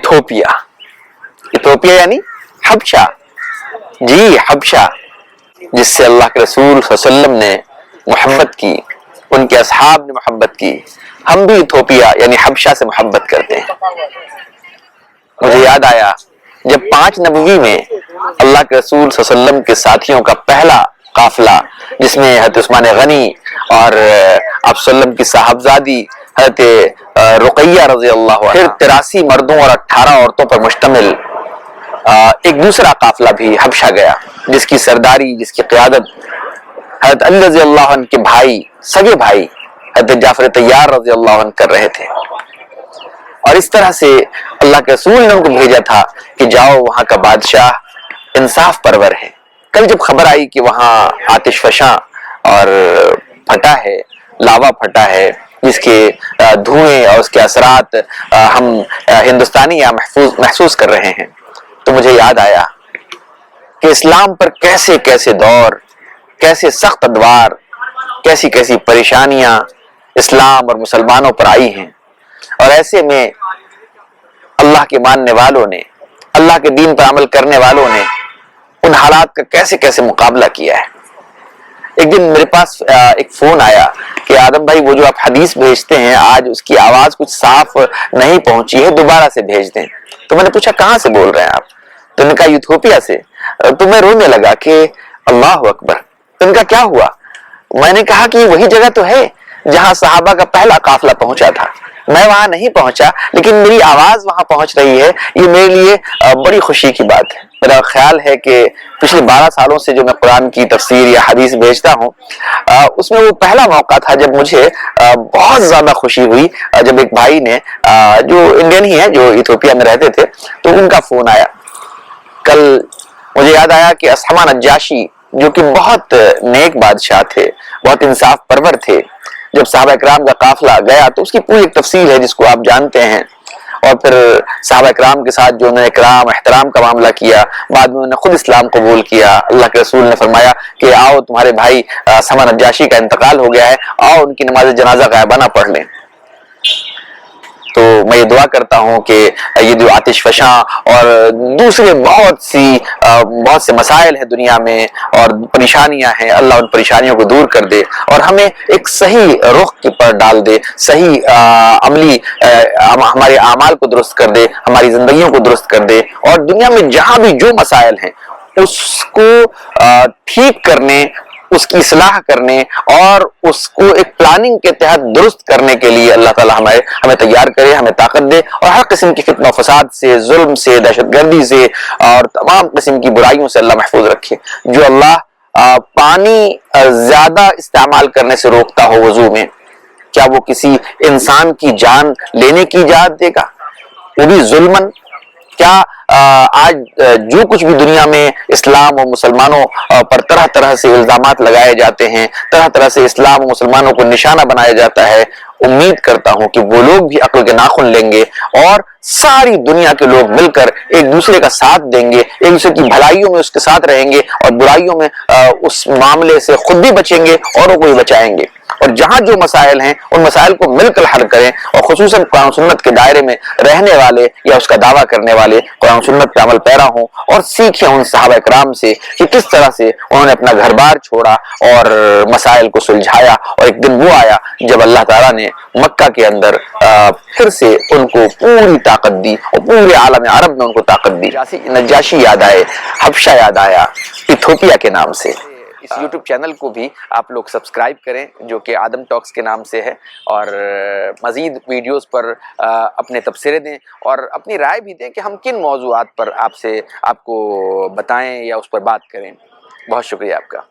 Ethiopia. Ethiopia यानी हबशा, जी हबशा, जिससे अल्लाह के रसूल सल्लल्लाहु अलैहि वसल्लम ने मोहब्बत की, उनके असहाब ने मोहब्बत की। हम भी इथोपिया यानी हबशा से मोहब्बत करते हैं। मुझे याद आया जब 5 नबवी में अल्लाह के रसूल सल्लल्लाहु अलैहि वसल्लम के साथियों का पहला काफिला, जिसमें हज़रत उस्मान गनी और आप सल्लम की साहबजादी हज़रत रुकैया रज़ी अल्लाह अन्हा, फिर 83 मर्दों और 18 औरतों पर मुश्तमिल एक दूसरा काफिला भी हबशा गया, जिसकी सरदारी, जिसकी क़यादत हज़रत अली रज़ी अल्लाह अन्हु के भाई, सगे भाई हज़रत जाफर तैयार रज़ी अल्लाह अन्हु कर रहे थे। और इस तरह से अल्लाह के रसूल ने उनको भेजा था कि जाओ, वहां का बादशाह इंसाफ परवर है। कल जब खबर आई कि वहां आतिश फशा और फटा है, लावा फटा है, जिसके धुएं और उसके असरात हम हिंदुस्तानी या महसूस कर रहे हैं, तो मुझे याद आया कि इस्लाम पर कैसे कैसे दौर, कैसे सख्त अदवार, कैसी कैसी परेशानियां इस्लाम और मुसलमानों पर आई हैं। और ऐसे में अल्लाह के मानने वालों ने, अल्लाह के दीन पर अमल करने वालों ने उन हालात का कैसे कैसे मुकाबला किया है। एक दिन मेरे पास एक फोन आया कि आदम भाई, वो जो आप हदीस भेजते हैं, आज उसकी आवाज कुछ साफ नहीं पहुंची है, दोबारा से भेज दें। तो मैंने पूछा कहां से बोल रहे हैं आप? तो उन्होंने कहा इथोपिया से। तो मैं रोने लगा कि अल्लाह अकबर। तो उनका क्या हुआ? मैंने कहा कि वही जगह तो है जहां सहाबा का पहला काफिला पहुंचा था। मैं वहां नहीं पहुंचा, लेकिन मेरी आवाज वहां पहुंच रही है, ये मेरे लिए बड़ी खुशी की बात है। मेरा ख्याल है कि पिछले 12 सालों से जो मैं कुरान की तफसीर या हदीस भेजता हूँ, उसमें वो पहला मौका था जब मुझे बहुत ज्यादा खुशी हुई, जब एक भाई ने, जो इंडियन ही है, जो इथोपिया में रहते थे, तो उनका फोन आया। कल मुझे याद आया कि असमा नज्जाशी, जो कि बहुत नेक बादशाह थे, बहुत इंसाफ परवर थे, जब साहबा इकराम का काफिला गया तो उसकी पूरी एक तफसील है जिसको आप जानते हैं। और फिर साहबा इकराम के साथ जो उन्होंने इकराम एहतराम का मामला किया, बाद में उन्होंने खुद इस्लाम कबूल किया। अल्लाह के रसूल ने फरमाया कि आओ, तुम्हारे भाई असमा नज्जाशी का इंतकाल हो गया है, आओ उनकी नमाज जनाजा गायबाना पढ़ लें। तो मैं ये दुआ करता हूँ कि ये जो आतिश फशा और दूसरे बहुत से मसाइल है दुनिया में और परेशानियां हैं, अल्लाह उन परेशानियों को दूर कर दे और हमें एक सही रुख की पर डाल दे, सही अमली हमारे आमाल को दुरुस्त कर दे, हमारी जिंदगियों को दुरुस्त कर दे, और दुनिया में जहां भी जो मसाइल हैं उसको ठीक करने, उसकी इस्लाह करने और उसको एक प्लानिंग के तहत दुरुस्त करने के लिए अल्लाह ताला हमें तैयार करे, हमें ताकत दे, और हर किस्म की फितना फसाद से, जुल्म से, दहशतगर्दी से और तमाम किस्म की बुराइयों से अल्लाह महफूज रखे। जो अल्लाह पानी ज्यादा इस्तेमाल करने से रोकता हो वजू में, क्या वो किसी इंसान की जान लेने की इजाजत देगा, वो भी जुल्मन? क्या आज जो कुछ भी दुनिया में इस्लाम और मुसलमानों पर तरह तरह से इल्जामात लगाए जाते हैं, तरह तरह से इस्लाम और मुसलमानों को निशाना बनाया जाता है, उम्मीद करता हूं कि वो लोग भी अक्ल के नाखून लेंगे और सारी दुनिया के लोग मिलकर एक दूसरे का साथ देंगे, एक दूसरे की भलाइयों में उसके साथ रहेंगे और बुराइयों में उस मामले से खुद भी बचेंगे, औरों को भी बचाएंगे। और जहां जो मसाइल हैं उन मसाइल को मिलकर हल करें, और खुसूसन कुरान सुन्नत के दायरे में रहने वाले या उसका दावा करने वाले कुरान सुन्नत पे अमल पैरा हों और सीखें उन सहाबा इकराम से कि किस तरह से उन्होंने अपना घर बार छोड़ा और मसाइल को सुलझाया। और एक दिन वो आया जब अल्लाह ताला ने मक्का के अंदर फिर से उनको पूरी ताकत दी और पूरे आलम अरब में उनको ताकत दी। नज्जाशी याद आए, हबशा याद आया, इथोपिया के नाम से। इस YouTube चैनल को भी आप लोग सब्सक्राइब करें, जो कि आदम टॉक्स के नाम से है, और मज़ीद वीडियोस पर अपने तबसरे दें और अपनी राय भी दें कि हम किन मौज़ूआत पर आपको बताएं या उस पर बात करें। बहुत शुक्रिया आपका।